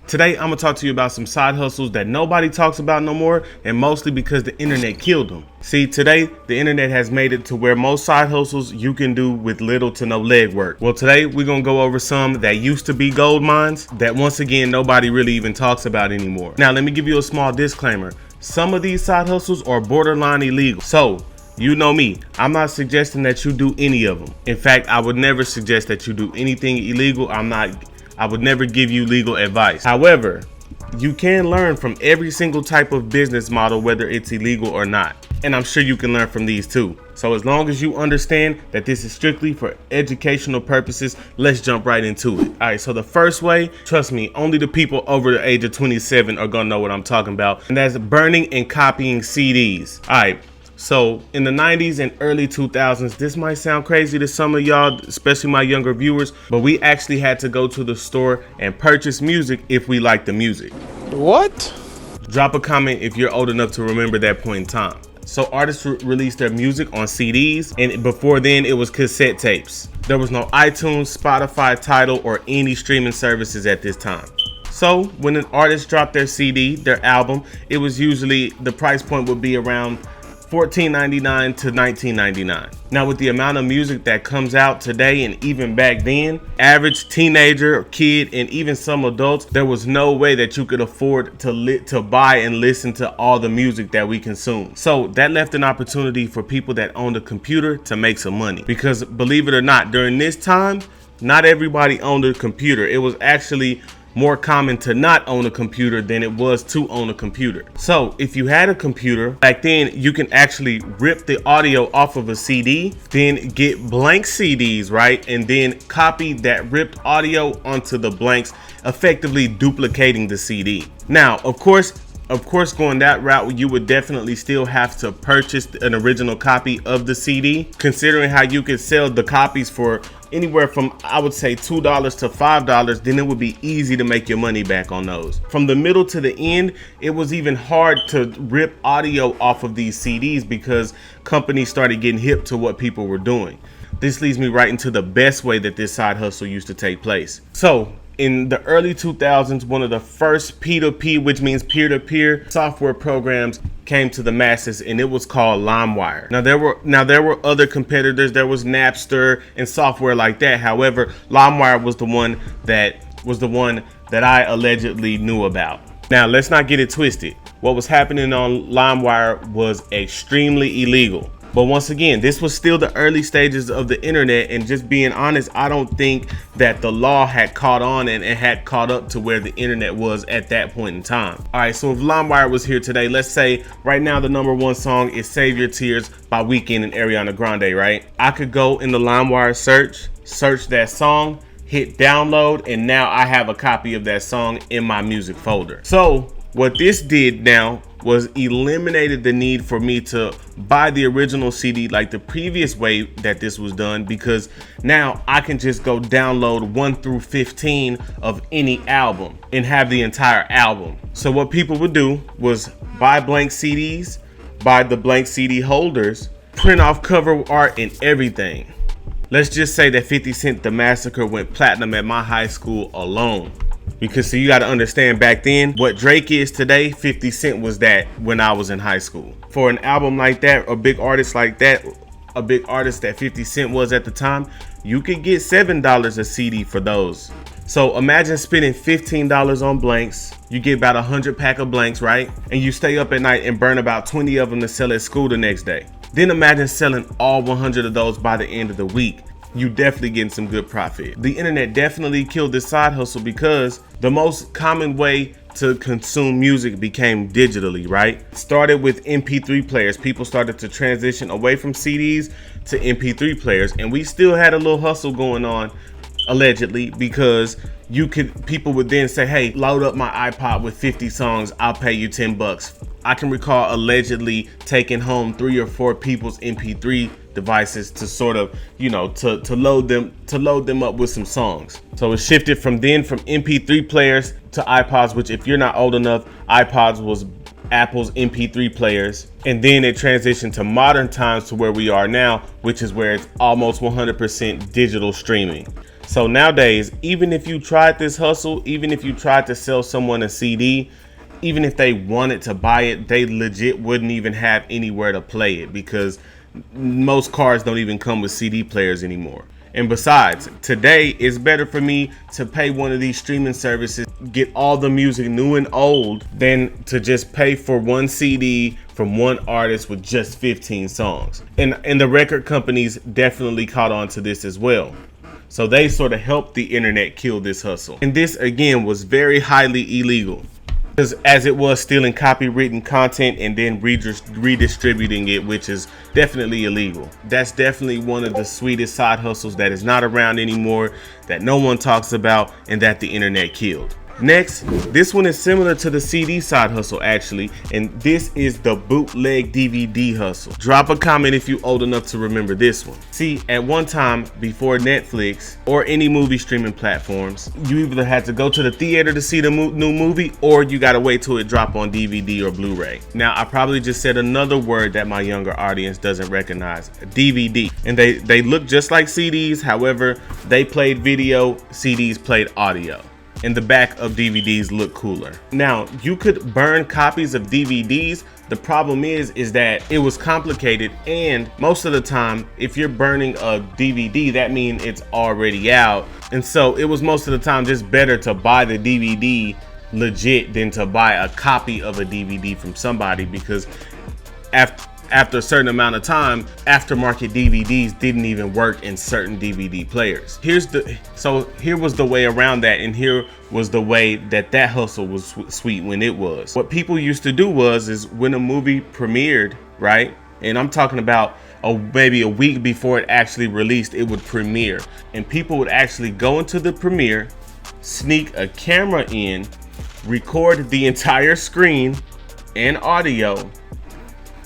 Today, I'm gonna talk to you about some side hustles that nobody talks about no more, and mostly because the internet killed them. See, today, the internet has made it to where most side hustles you can do with little to no legwork. Well, today, we're gonna go over some that used to be gold mines that once again, nobody really even talks about anymore. Now, let me give you a small disclaimer. Some of these side hustles are borderline illegal. So, you know me, I'm not suggesting that you do any of them. In fact, I would never suggest that you do anything illegal. I would never give you legal advice. However, you can learn from every single type of business model, whether it's illegal or not. And I'm sure you can learn from these too. So as long as you understand that this is strictly for educational purposes, let's jump right into it. All right, so the first way, trust me, only the people over the age of 27 are gonna know what I'm talking about. And that's burning and copying CDs. All right. So in the 90s and early 2000s, this might sound crazy to some of y'all, especially my younger viewers, but we actually had to go to the store and purchase music if we liked the music. What? Drop a comment if you're old enough to remember that point in time. So artists released their music on CDs, and before then it was cassette tapes. There was no iTunes, Spotify, Tidal, or any streaming services at this time. So when an artist dropped their CD, their album, it was usually, the price point would be around $14.99 to $19.99. Now with the amount of music that comes out today and even back then, average teenager, kid, and even some adults, there was no way that you could afford to buy and listen to all the music that we consume. So that left an opportunity for people that owned a computer to make some money. Because believe it or not, during this time, not everybody owned a computer. It was actually more common to not own a computer than it was to own a computer. So if you had a computer back then, you can actually rip the audio off of a CD, then get blank CDs, right? And then copy that ripped audio onto the blanks, effectively duplicating the CD. Now, of course, going that route, you would definitely still have to purchase an original copy of the CD. Considering how you could sell the copies for anywhere from, I would say, $2 to $5, then it would be easy to make your money back on those. From the middle to the end, it was even hard to rip audio off of these CDs because companies started getting hip to what people were doing. This leads me right into the best way that this side hustle used to take place. So in the early 2000s, one of the first P2P, which means peer-to-peer software programs, came to the masses, and it was called LimeWire. Now there were other competitors. There was Napster and software like that. However, LimeWire was the one that I allegedly knew about. Now let's not get it twisted. What was happening on LimeWire was extremely illegal. But once again, this was still the early stages of the internet, and just being honest, I don't think that the law had caught on and had caught up to where the internet was at that point in time. All right, so if LimeWire was here today, let's say right now the #1 song is Save Your Tears by Weeknd and Ariana Grande, right? I could go in the LimeWire search that song, hit download, and now I have a copy of that song in my music folder. So what this did now was eliminated the need for me to buy the original CD like the previous way that this was done, because now I can just go download 1 through 15 of any album and have the entire album. So what people would do was buy blank CDs, buy the blank CD holders, print off cover art and everything. Let's just say that 50 Cent The Massacre went platinum at my high school alone. Because see, you got to understand, back then, what Drake is today, 50 Cent was that when I was in high school. For an album like that, a big artist like that, a big artist that 50 Cent was at the time, you could get $7 a CD for those. So imagine spending $15 on blanks. You get about 100 pack of blanks, right? And you stay up at night and burn about 20 of them to sell at school the next day. Then imagine selling all 100 of those by the end of the week. You definitely getting some good profit. The internet definitely killed this side hustle because the most common way to consume music became digitally, right? Started with MP3 players. People started to transition away from CDs to MP3 players, and we still had a little hustle going on, allegedly, because people would then say, hey, load up my iPod with 50 songs, I'll pay you $10. I can recall allegedly taking home 3 or 4 people's MP3 devices to sort of, to load them up with some songs. So it shifted from MP3 players to iPods, which, if you're not old enough, iPods was Apple's MP3 players. And then it transitioned to modern times to where we are now, which is where it's almost 100% digital streaming. So nowadays, even if you tried this hustle, even if you tried to sell someone a CD, even if they wanted to buy it, they legit wouldn't even have anywhere to play it, because most cars don't even come with CD players anymore. And besides, today it's better for me to pay one of these streaming services, get all the music new and old, than to just pay for one CD from one artist with just 15 songs. And the record companies definitely caught on to this as well. So they sort of helped the internet kill this hustle. And this again was very highly illegal, because as it was stealing copywritten content and then redistributing it, which is definitely illegal. That's definitely one of the sweetest side hustles that is not around anymore, that no one talks about, and that the internet killed. Next, this one is similar to the CD side hustle actually, and this is the bootleg DVD hustle. Drop a comment if you old enough to remember this one. See, at one time before Netflix or any movie streaming platforms, you either had to go to the theater to see the new movie, or you gotta wait till it drop on DVD or Blu-ray. Now, I probably just said another word that my younger audience doesn't recognize: DVD. And they look just like CDs, however, they played video, CDs played audio. And the back of DVDs look cooler. Now, you could burn copies of DVDs. The problem is that it was complicated, and most of the time, if you're burning a DVD, that means it's already out. And so it was most of the time just better to buy the DVD legit than to buy a copy of a DVD from somebody, because after a certain amount of time, aftermarket DVDs didn't even work in certain DVD players. Here was the way around that, and here was the way that hustle was sweet when it was. What people used to do is when a movie premiered, right? And I'm talking about maybe a week before it actually released, it would premiere, and people would actually go into the premiere, sneak a camera in, record the entire screen and audio,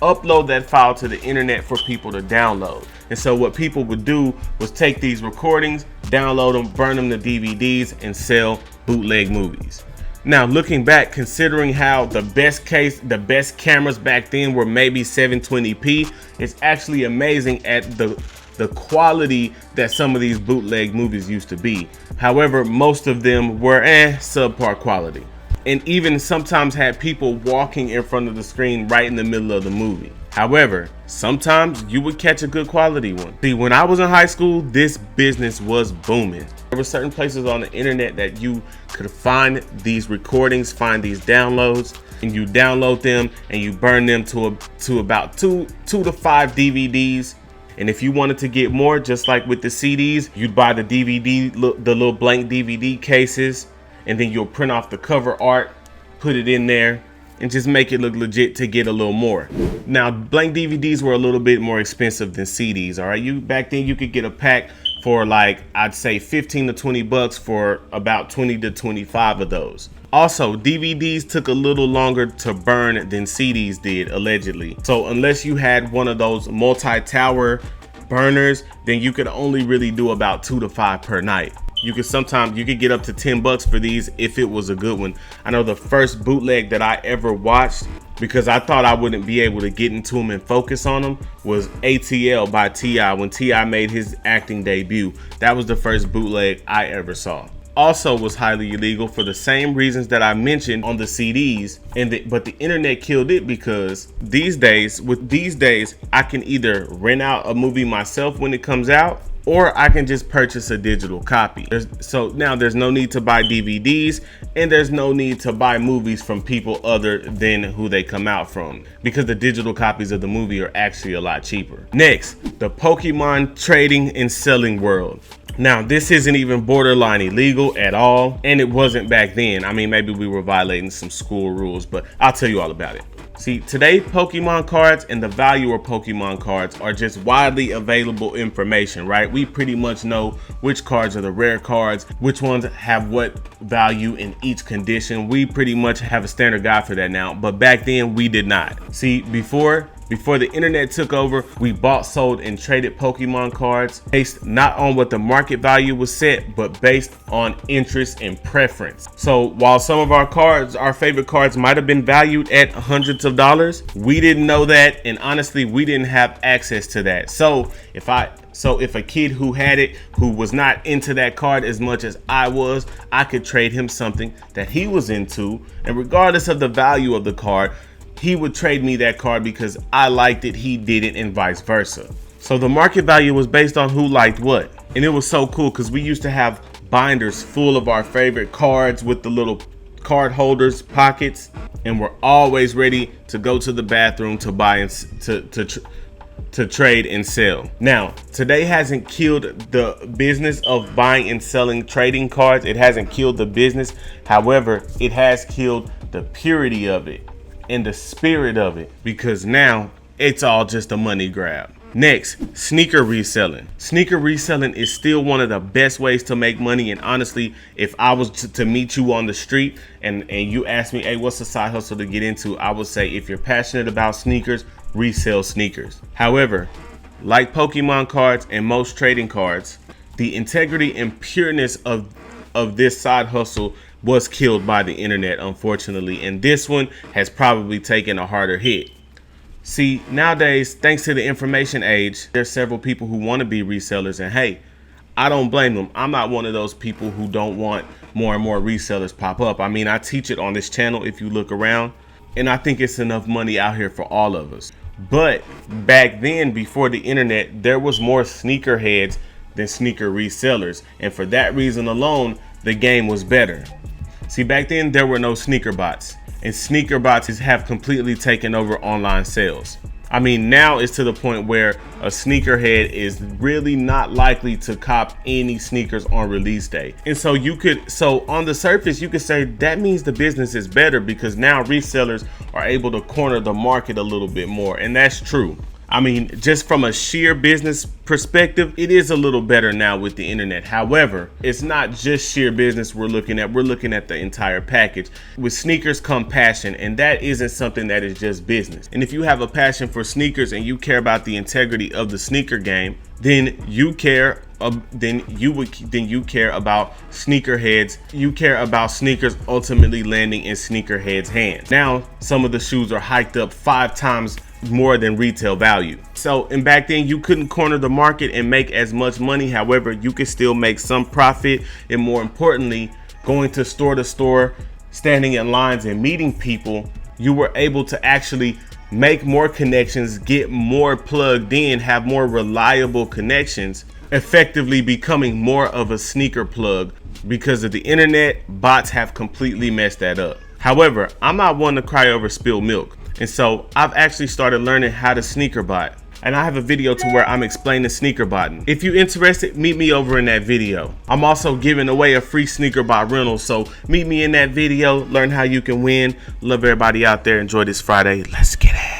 upload that file to the internet for people to download. And so what people would do was take these recordings, download them, burn them to DVDs, and sell bootleg movies. Now, looking back, considering how the best cameras back then were maybe 720p, it's actually amazing at the quality that some of these bootleg movies used to be. However, most of them were subpar quality, and even sometimes had people walking in front of the screen right in the middle of the movie. However, sometimes you would catch a good quality one. See, when I was in high school, this business was booming. There were certain places on the internet that you could find these recordings, find these downloads, and you download them and you burn them to about two to 5 DVDs. And if you wanted to get more, just like with the CDs, you'd buy the DVD, the little blank DVD cases, and then you'll print off the cover art, put it in there, and just make it look legit to get a little more. Now, blank DVDs were a little bit more expensive than CDs, all right? Back then you could get a pack for like, I'd say 15 to 20 bucks for about 20 to 25 of those. Also, DVDs took a little longer to burn than CDs did, allegedly. So unless you had one of those multi-tower burners, then you could only really do about 2 to 5 per night. You could get up to 10 bucks for these if it was a good one. I know the first bootleg that I ever watched, because I thought I wouldn't be able to get into them and focus on them, was ATL by T.I. when T.I. made his acting debut. That was the first bootleg I ever saw. Also was highly illegal for the same reasons that I mentioned on the CDs, but the internet killed it, because these days I can either rent out a movie myself when it comes out, or I can just purchase a digital copy. So now there's no need to buy DVDs, and there's no need to buy movies from people other than who they come out from, because the digital copies of the movie are actually a lot cheaper. Next, the Pokemon trading and selling world. Now, this isn't even borderline illegal at all, and it wasn't back then. I mean, maybe we were violating some school rules, but I'll tell you all about it. See, today Pokemon cards and the value of Pokemon cards are just widely available information, right? We pretty much know which cards are the rare cards, which ones have what value in each condition. We pretty much have a standard guide for that now, but back then we did not. See, before the internet took over, we bought, sold, and traded Pokemon cards based not on what the market value was set, but based on interest and preference. So while some of our favorite cards might have been valued at hundreds of dollars, we didn't know that, and honestly, we didn't have access to that. So So if a kid who had it, who was not into that card as much as I was, I could trade him something that he was into, and regardless of the value of the card, he would trade me that card because I liked it, he didn't, and vice versa. So the market value was based on who liked what. And it was so cool because we used to have binders full of our favorite cards with the little card holders pockets, and we're always ready to go to the bathroom to buy and to trade and sell. Now, today hasn't killed the business of buying and selling trading cards. It hasn't killed the business. However, it has killed the purity of it and the spirit of it, because now it's all just a money grab. Next, sneaker reselling. Sneaker reselling is still one of the best ways to make money. And honestly, if I was to meet you on the street and you ask me, hey, what's a side hustle to get into? I would say, if you're passionate about sneakers, resell sneakers. However, like Pokemon cards and most trading cards, the integrity and pureness of this side hustle was killed by the internet, unfortunately. And this one has probably taken a harder hit. See, nowadays, thanks to the information age, there's several people who want to be resellers, and hey, I don't blame them. I'm not one of those people who don't want more and more resellers pop up. I mean, I teach it on this channel if you look around, and I think it's enough money out here for all of us. But back then, before the internet, there was more sneakerheads than sneaker resellers, and for that reason alone, the game was better. See, back then, there were no sneaker bots. And sneaker bots have completely taken over online sales. I mean, now it's to the point where a sneakerhead is really not likely to cop any sneakers on release day. And so on the surface, you could say that means the business is better because now resellers are able to corner the market a little bit more. And that's true. I mean, just from a sheer business perspective, it is a little better now with the internet. However, it's not just sheer business we're looking at the entire package. With sneakers come passion, and that isn't something that is just business. And if you have a passion for sneakers and you care about the integrity of the sneaker game, then you care about sneakerheads. You care about sneakers ultimately landing in sneakerheads' hands. Now, some of the shoes are hiked up 5 times more than retail value. So, and back then you couldn't corner the market and make as much money. However, you could still make some profit, and more importantly, going to store, standing in lines and meeting people, you were able to actually make more connections, get more plugged in, have more reliable connections, effectively becoming more of a sneaker plug. Because of the internet, bots have completely messed that up. However, I'm not one to cry over spilled milk. And so I've actually started learning how to sneaker bot. And I have a video to where I'm explaining sneaker botting. If you're interested, meet me over in that video. I'm also giving away a free sneaker bot rental. So meet me in that video, learn how you can win. Love everybody out there. Enjoy this Friday. Let's get it.